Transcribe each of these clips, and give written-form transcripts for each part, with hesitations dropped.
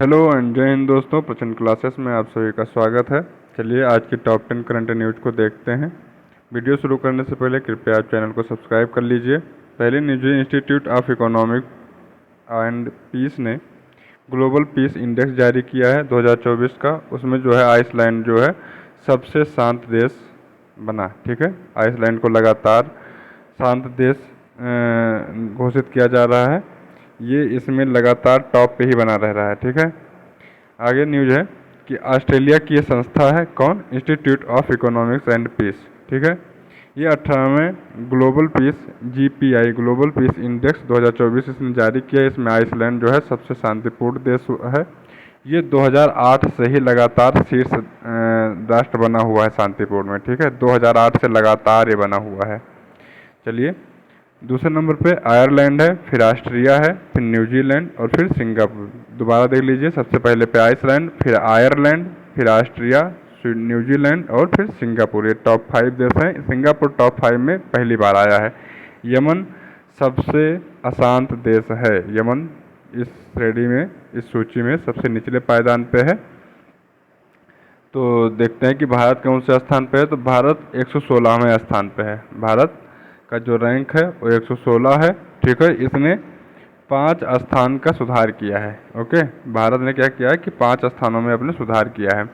Hello and जय हिंद दोस्तों, प्रचंड क्लासेस में आप सभी का स्वागत है। चलिए आज की टॉप 10 करंट न्यूज को देखते हैं। वीडियो शुरू करने से पहले कृपया आप चैनल को सब्सक्राइब कर लीजिए। पहले न्यूजी institute of economic and peace ने ग्लोबल पीस इंडेक्स जारी किया है 2024 का। उसमें जो है आइसलैंड जो है सबसे शांत देश बना। ठीक है, आइसलैंड को लगातार शांत देश घोषित किया जा रहा है। ये इसमें लगातार टॉप पे ही बना रह रहा है। ठीक है, आगे न्यूज है कि ऑस्ट्रेलिया की ये संस्था है कौन, institute of economics and peace. ठीक है, ये 18वें global peace GPI global peace index 2024 इसने जारी किया। इसमें आइसलैंड जो है सबसे शांतिपूर्ण देश है। ये 2008 से ही लगातार शीर्ष राष्ट्र बना हुआ है शांतिपूर्ण में। ठीक है, 2008 से लगातार ये बना हुआ है। चलिए, दूसरे नंबर पे आयरलैंड है, फिर ऑस्ट्रिया है, फिर न्यूजीलैंड और फिर सिंगापुर। दोबारा देख लीजिए, सबसे पहले पे आइसलैंड, फिर आयरलैंड, फिर ऑस्ट्रिया, फिर न्यूजीलैंड और फिर सिंगापुर। ये टॉप 5 देश हैं। सिंगापुर टॉप 5 में पहली बार आया है। यमन सबसे अशांत देश है। यमन इस श्रेणी में, इस सूची में सबसे निचले पायदान पे है। तो देखते हैं कि भारत कौन से स्थान पे है। तो भारत 116वें स्थान पे है। भारत का जो रैंक है वो 116 है। ठीक है, इसने 5 स्थान का सुधार किया है। ओके, भारत ने क्या किया है कि 5 स्थानों में अपने सुधार किया है।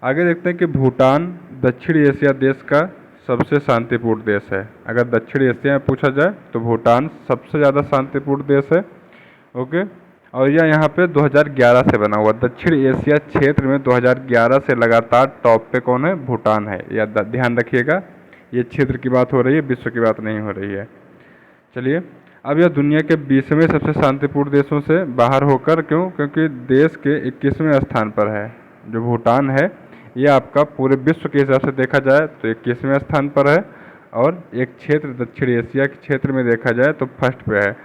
आगे देखते हैं कि भूटान दक्षिण एशिया देश का सबसे शांतिपूर्ण देश है। अगर दक्षिण एशिया में पूछा जाए तो भूटान सबसे ज़्यादा शांतिपूर्ण देश है। ओके, और यह यहाँ पे 2011 से बना हुआ। दक्षिण एशिया क्षेत्र में 2011 से लगातार टॉप पे कौन है, भूटान है। यह ध्यान रखिएगा, ये क्षेत्र की बात हो रही है, विश्व की बात नहीं हो रही है। चलिए, अब यह दुनिया के 20वें सबसे शांतिपूर्ण देशों से बाहर होकर, क्योंकि देश के 21वें स्थान पर है। जो भूटान है ये आपका पूरे विश्व के हिसाब से देखा जाए तो 21वें स्थान पर है, और एक क्षेत्र दक्षिण एशिया के क्षेत्र में देखा जाए तो फर्स्ट पे है।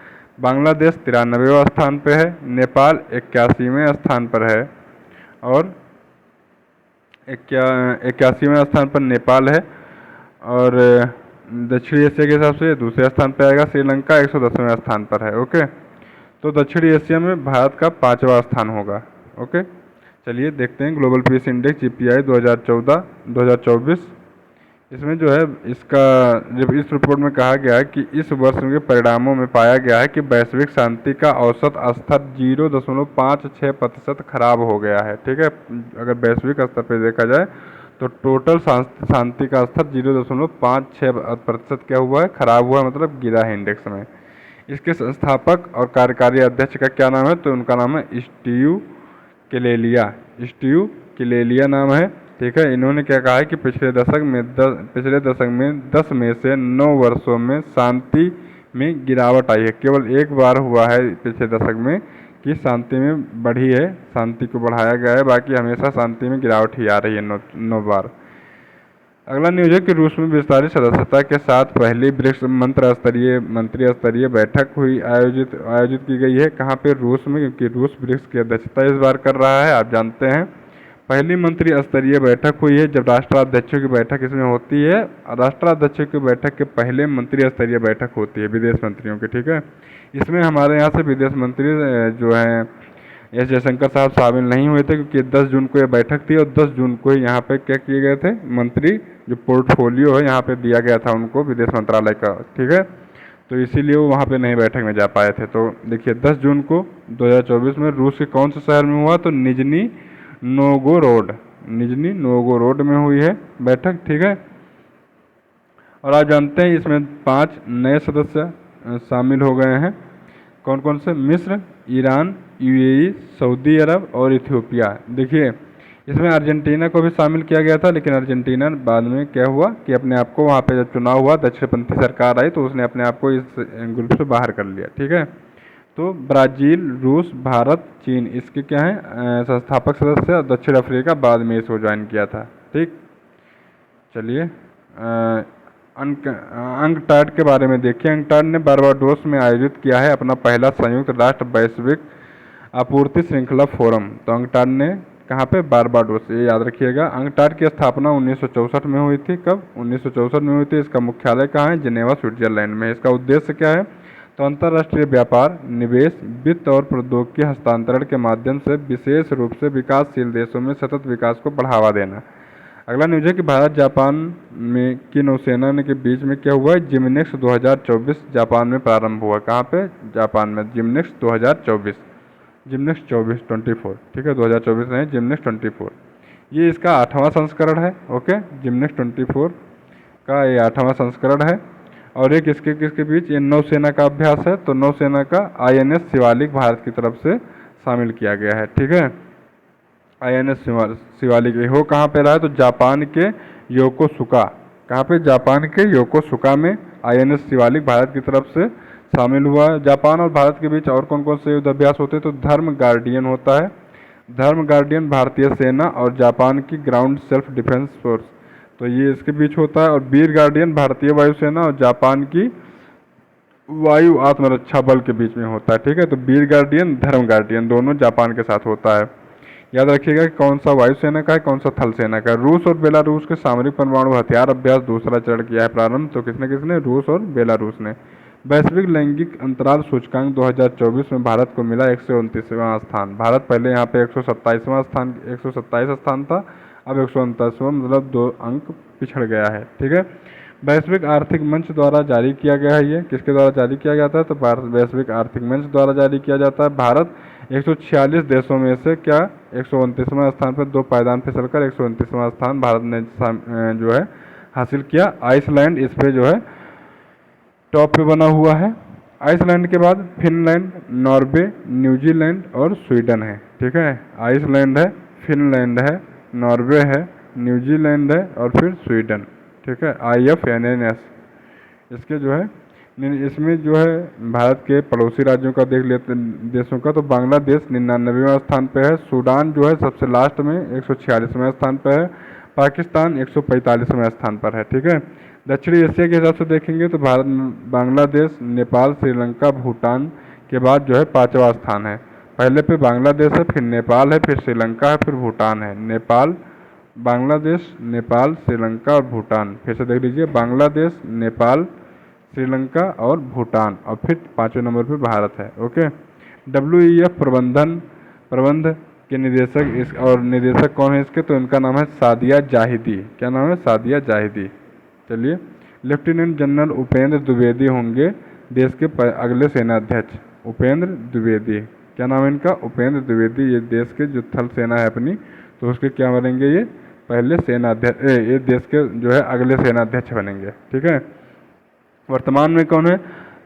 बांग्लादेश 93वां स्थान पे है। नेपाल 81वें स्थान पर है, और 81वें स्थान पर नेपाल है। और दक्षिण एशिया के हिसाब से दूसरे स्थान पर आएगा। श्रीलंका 110वें स्थान पर है। ओके, तो दक्षिण एशिया में भारत का 5वां स्थान होगा। ओके, चलिए देखते हैं ग्लोबल पीस इंडेक्स GPI 2024। इसमें जो है इसका, जब इस रिपोर्ट में कहा गया है कि इस वर्ष के परिणामों में पाया गया है कि वैश्विक शांति का औसत स्तर 0.56% खराब हो गया है। ठीक है, अगर वैश्विक स्तर पर देखा जाए तो टोटल शांति का स्तर 0.56% क्या हुआ है, खराब हुआ है, मतलब गिरा है इंडेक्स में। इसके संस्थापक और कार्यकारी अध्यक्ष का क्या नाम है, तो उनका नाम है स्टीव किलेलिया नाम है। ठीक है, इन्होंने क्या कहा है कि पिछले दशक में 10 में से 9 वर्षों में शांति में गिरावट आई है। केवल एक बार हुआ है पिछले दशक में कि शांति में बढ़ी है, शांति को बढ़ाया गया है, बाकी हमेशा शांति में गिरावट ही आ रही है 9 बार। अगला न्यूज है कि रूस में विस्तारित सदस्यता के साथ पहली ब्रिक्स मंत्री स्तरीय बैठक आयोजित की गई है। कहाँ पे, रूस में, क्योंकि रूस ब्रिक्स की अध्यक्षता इस बार कर रहा है। आप जानते हैं पहली मंत्री स्तरीय बैठक हुई है जब राष्ट्राध्यक्षों की बैठक इसमें होती है। राष्ट्राध्यक्षों की बैठक के पहले मंत्री स्तरीय बैठक होती है विदेश मंत्रियों की। ठीक है, इसमें हमारे यहाँ से विदेश मंत्री जो हैं एस जयशंकर साहब शामिल नहीं हुए थे, क्योंकि 10 जून को यह बैठक थी, और 10 जून को ही यहाँ पे क्या किए गए थे, मंत्री जो पोर्टफोलियो है यहाँ पे दिया गया था उनको विदेश मंत्रालय का। ठीक है, तो इसीलिए वो वहाँ पे नई बैठक में जा पाए थे। तो देखिए 10 जून को 2024 में रूस के कौन से शहर में हुआ, तो निजनी नोगोरोड में हुई है बैठक। ठीक है, और आप जानते हैं इसमें 5 नए सदस्य शामिल हो गए हैं। कौन कौन से, मिस्र, ईरान, UAE, सऊदी अरब और इथियोपिया। देखिए इसमें अर्जेंटीना को भी शामिल किया गया था, लेकिन अर्जेंटीना बाद में क्या हुआ कि अपने आप को, वहाँ पे जब चुनाव हुआ, दक्षिणपंथी सरकार आई तो उसने अपने आप को इस ग्रुप से बाहर कर लिया। ठीक है, तो ब्राज़ील, रूस, भारत, चीन इसके क्या हैं संस्थापक सदस्य, और दक्षिण अफ्रीका बाद में इसको ज्वाइन किया था। ठीक, चलिए अंकटाड के बारे में देखिए। अंकटाड ने बारबाडोस में आयोजित किया है अपना पहला संयुक्त राष्ट्र वैश्विक आपूर्ति श्रृंखला फोरम। तो अंकटाड ने कहाँ पे, बारबाडोस, ये याद रखिएगा। अंकटाड की स्थापना 1964 में हुई थी। कब, 1964 में हुई थी। इसका मुख्यालय कहाँ है, जिनेवा स्विट्जरलैंड में। इसका उद्देश्य क्या है, तो अंतर्राष्ट्रीय व्यापार, निवेश, वित्त और प्रौद्योगिकी हस्तांतरण के माध्यम से विशेष रूप से विकासशील देशों में सतत विकास को बढ़ावा देना। अगला न्यूज है कि भारत जापान में की नौसेना के बीच में क्या हुआ है, जिमनिक्स 2024 जापान में प्रारंभ हुआ। कहाँ पे, जापान में, जिमनिक्स 2024, जिमनिक्स 24 ठीक है, 2024 नहीं, जिमनिक्स 24, ये इसका 8वां संस्करण है। ओके, जिमनिक्स 24 का ये 8वां संस्करण है। और ये किसके किसके बीच, ये नौसेना का अभ्यास है। तो नौसेना का INS शिवालिक भारत की तरफ से शामिल किया गया है। ठीक है, INS शिवालिक हो कहाँ पे रहा है, तो जापान के योकोसुका। कहाँ पे, जापान के योकोसुका में INS शिवालिक भारत की तरफ से शामिल हुआ है। जापान और भारत के बीच और कौन कौन से युद्ध अभ्यास होते हैं, तो धर्म गार्डियन होता है। धर्म गार्डियन भारतीय सेना और जापान की ग्राउंड सेल्फ डिफेंस फोर्स, तो ये इसके बीच होता है। और वीर गार्डियन भारतीय वायुसेना और जापान की वायु आत्मरक्षा बल के बीच में होता है। ठीक है, तो वीर गार्डियन, धर्म गार्डियन दोनों जापान के साथ होता है। याद रखिएगा कि कौन सा वायुसेना का है, कौन सा थल सेना का है। रूस और बेलारूस के सामरिक परमाणु हथियार अभ्यास दूसरा चरण किया है प्रारंभ, तो किसने किसने, रूस और बेलारूस ने। वैश्विक लैंगिक अंतराल सूचकांक 2024 में भारत को मिला 129वां स्थान। भारत पहले यहाँ पे 127वां स्थान, 127 स्थान था, अब 129वां, मतलब 2 अंक पिछड़ गया है। ठीक है, वैश्विक आर्थिक मंच द्वारा जारी किया गया है। ये किसके द्वारा जारी किया जाता है, तो वैश्विक आर्थिक मंच द्वारा जारी किया जाता है। भारत 146 देशों में से क्या 129वां स्थान पर 2 पायदान फिसलकर 129वां स्थान भारत ने जो है हासिल किया। आइसलैंड इस पे जो है टॉप पे बना हुआ है। आइसलैंड के बाद फिनलैंड, नॉर्वे, न्यूजीलैंड और स्वीडन है। ठीक है, आइसलैंड है, फिनलैंड है, नॉर्वे है, न्यूजीलैंड है और फिर स्वीडन। ठीक है, IFNNS इसके जो है, इसमें जो है भारत के पड़ोसी राज्यों का देख लेते देशों का, तो बांग्लादेश 99वां स्थान पे है। सूडान जो है सबसे लास्ट में 146वां स्थान पर है। पाकिस्तान 145वां स्थान पर है। ठीक है, दक्षिणी एशिया के हिसाब से देखेंगे तो भारत, बांग्लादेश, नेपाल, श्रीलंका, भूटान के बाद जो है 5वां स्थान है। पहले पे बांग्लादेश है, फिर नेपाल है, फिर श्रीलंका है, फिर भूटान है। नेपाल, बांग्लादेश, नेपाल, श्रीलंका और भूटान। फिर से देख लीजिए, बांग्लादेश, नेपाल, श्रीलंका और भूटान, और फिर 5वें नंबर पे भारत है। ओके, WEF प्रबंध के निदेशक इस, और निदेशक कौन है इसके, तो इनका नाम है सादिया जाहिदी। क्या नाम है, सादिया जाहिदी। चलिए, लेफ्टिनेंट जनरल उपेंद्र द्विवेदी होंगे देश के अगले सेनाध्यक्ष। उपेंद्र द्विवेदी, क्या नाम है इनका, उपेंद्र द्विवेदी। ये देश के जो थल सेना है अपनी, तो उसके क्या बनेंगे, ये पहले सेनाध्यक्ष, ये देश के जो है अगले सेनाध्यक्ष बनेंगे। ठीक है, वर्तमान में कौन है,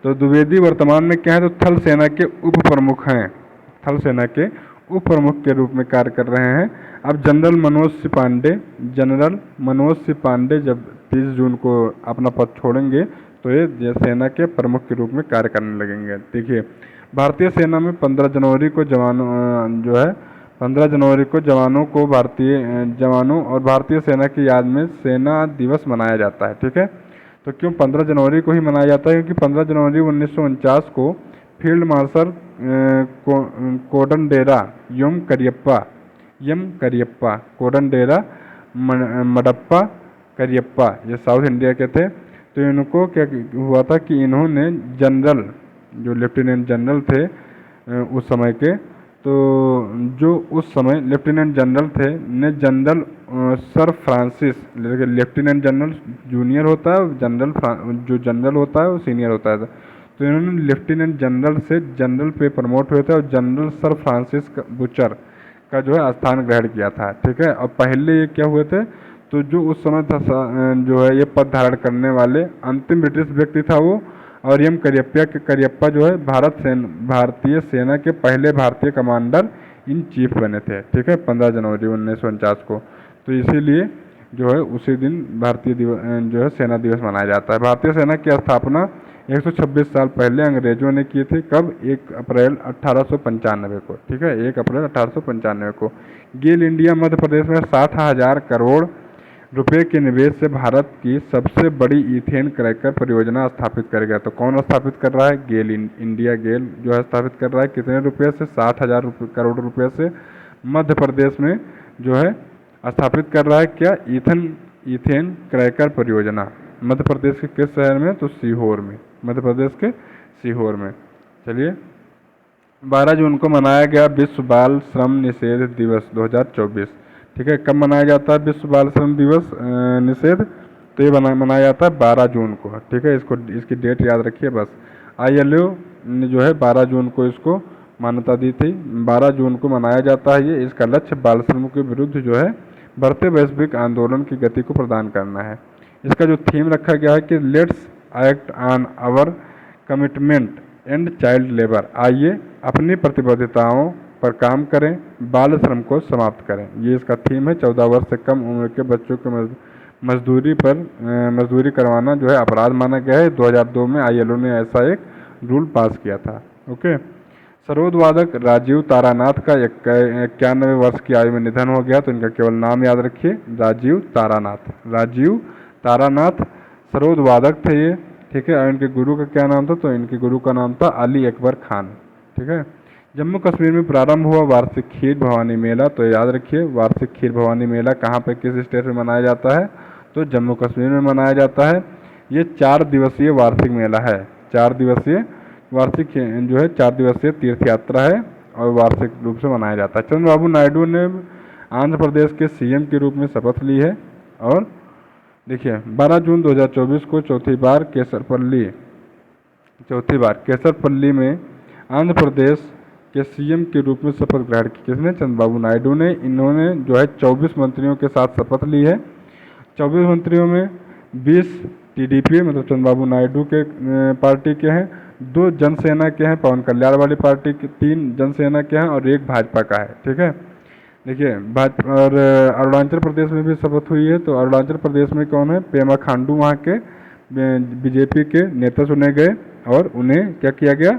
तो द्विवेदी वर्तमान में क्या है, तो थल सेना के उप प्रमुख हैं। थल सेना के उप प्रमुख के रूप में कार्य कर रहे हैं। अब जनरल मनोज सिंह पांडे जब 30 जून को अपना पद छोड़ेंगे, तो ये सेना के प्रमुख के रूप में कार्य करने लगेंगे। देखिए, भारतीय सेना में 15 जनवरी को जो है 15 जनवरी को जवानों और भारतीय सेना की याद में सेना दिवस मनाया जाता है। ठीक है, तो क्यों 15 जनवरी को ही मनाया जाता है, क्योंकि 15 जनवरी 1949 को फील्ड मार्शल कोडनडेरा यम करियप्पा कोडनडेरा मडप्पा करियप्पा, ये साउथ इंडिया के थे। तो इनको क्या हुआ था कि इन्होंने जनरल, जो लेफ्टिनेंट जनरल थे उस समय के, तो जो उस समय लेफ्टिनेंट जनरल थे ने general sir Francis, lieutenant general junior होता है, जनरल जो जनरल होता है वो सीनियर होता है, तो इन्होंने लेफ्टिनेंट जनरल से जनरल पे प्रमोट हुए थे और जनरल सर फ्रांसिस बुचर का जो है स्थान ग्रहण किया था। ठीक है, और पहले ये क्या हुए थे, तो जो उस समय जो है ये पद धारण करने वाले अंतिम ब्रिटिश व्यक्ति था वो, और एम करियप्पा जो है भारतीय सेना के पहले भारतीय कमांडर इन चीफ बने थे। ठीक है, 15 जनवरी 1949 को। तो इसीलिए जो है उसी दिन भारतीय जो है सेना दिवस मनाया जाता है। भारतीय सेना की स्थापना 126 साल पहले अंग्रेजों ने की थी। कब, 1 अप्रैल 1895 को। ठीक है, 1 अप्रैल 1895 को। गेल इंडिया मध्य प्रदेश में 60,000 करोड़ रुपए के निवेश से भारत की सबसे बड़ी इथेन क्रैकर परियोजना स्थापित करेगा। तो कौन स्थापित कर रहा है, गेल इंडिया, गेल जो है स्थापित कर रहा है। कितने रुपये से, 60,000 करोड़ रुपये से मध्य प्रदेश में जो है स्थापित कर रहा है। क्या, इथेन क्रैकर परियोजना। मध्य प्रदेश के किस शहर में, तो सीहोर में। मध्य प्रदेश के सीहोर में। चलिए, 12 जून को मनाया गया विश्व बाल श्रम निषेध दिवस 2024। ठीक है, कब मनाया जाता है विश्व बाल श्रम दिवस निषेध? तो ये मनाया जाता है 12 जून को। ठीक है, इसकी डेट याद रखिए बस। ILO ने जो है 12 जून को इसको मान्यता दी थी। 12 जून को मनाया जाता है ये। इसका लक्ष्य बाल श्रम के विरुद्ध जो है बढ़ते वैश्विक आंदोलन की गति को प्रदान करना है। इसका जो थीम रखा गया है कि let's act on our commitment and child labour, आइए अपनी प्रतिबद्धताओं पर काम करें, बाल श्रम को समाप्त करें। ये इसका थीम है। 14 वर्ष से कम उम्र के बच्चों को मजदूरी करवाना जो है अपराध माना गया है। 2002 में ILO ने ऐसा एक रूल पास किया था। ओके, सरोद वादक राजीव तारानाथ का 91 वर्ष की आयु में निधन हो गया। तो इनका केवल नाम याद रखिए, राजीव तारानाथ। राजीव तारानाथ सरोद वादक थे ये। ठीक है, और इनके गुरु का क्या नाम था? तो इनके गुरु का नाम था अली अकबर खान। ठीक है, जम्मू कश्मीर में प्रारंभ हुआ वार्षिक खीर भवानी मेला। तो याद रखिए, वार्षिक खीर भवानी मेला कहाँ पर किस स्टेट में मनाया जाता है? तो जम्मू कश्मीर में मनाया जाता है। ये 4 दिवसीय वार्षिक मेला है। 4 दिवसीय वार्षिक जो है 4 दिवसीय तीर्थ यात्रा है और वार्षिक रूप से मनाया जाता है। चंद्रबाबू नायडू ने आंध्र प्रदेश के CM के रूप में शपथ ली है। और देखिए, 12 जून 2024 को चौथी बार केसरपल्ली में आंध्र प्रदेश के CM के रूप में शपथ ग्रहण की। किसने? चंद्रबाबू नायडू ने। इन्होंने जो है 24 मंत्रियों के साथ शपथ ली है। 24 मंत्रियों में 20 TDP मतलब चंद्रबाबू नायडू के पार्टी के हैं, 2 जनसेना के हैं, पवन कल्याण वाली पार्टी के, 3 जनसेना के हैं और 1 भाजपा का है। ठीक है, देखिए भाजपा। और अरुणाचल प्रदेश में भी शपथ हुई है। तो अरुणाचल प्रदेश में कौन है? पेमा खांडू वहाँ के BJP के नेता चुने गए और उन्हें क्या किया गया?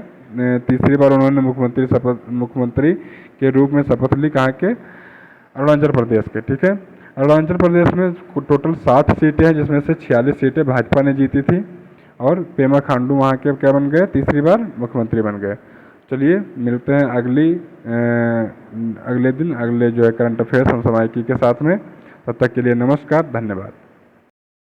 तीसरी बार उन्होंने मुख्यमंत्री के रूप में शपथ ली। कहाँ के? अरुणाचल प्रदेश के। ठीक है, अरुणाचल प्रदेश में टोटल 7 सीटें हैं, जिसमें से 46 सीटें भाजपा ने जीती थी और पेमा खांडू वहाँ के क्या बन गए? तीसरी बार मुख्यमंत्री बन गए। चलिए, मिलते हैं अगले दिन अगले जो है करंट अफेयर्स समसामयिकी के साथ में। तब तक के लिए नमस्कार, धन्यवाद।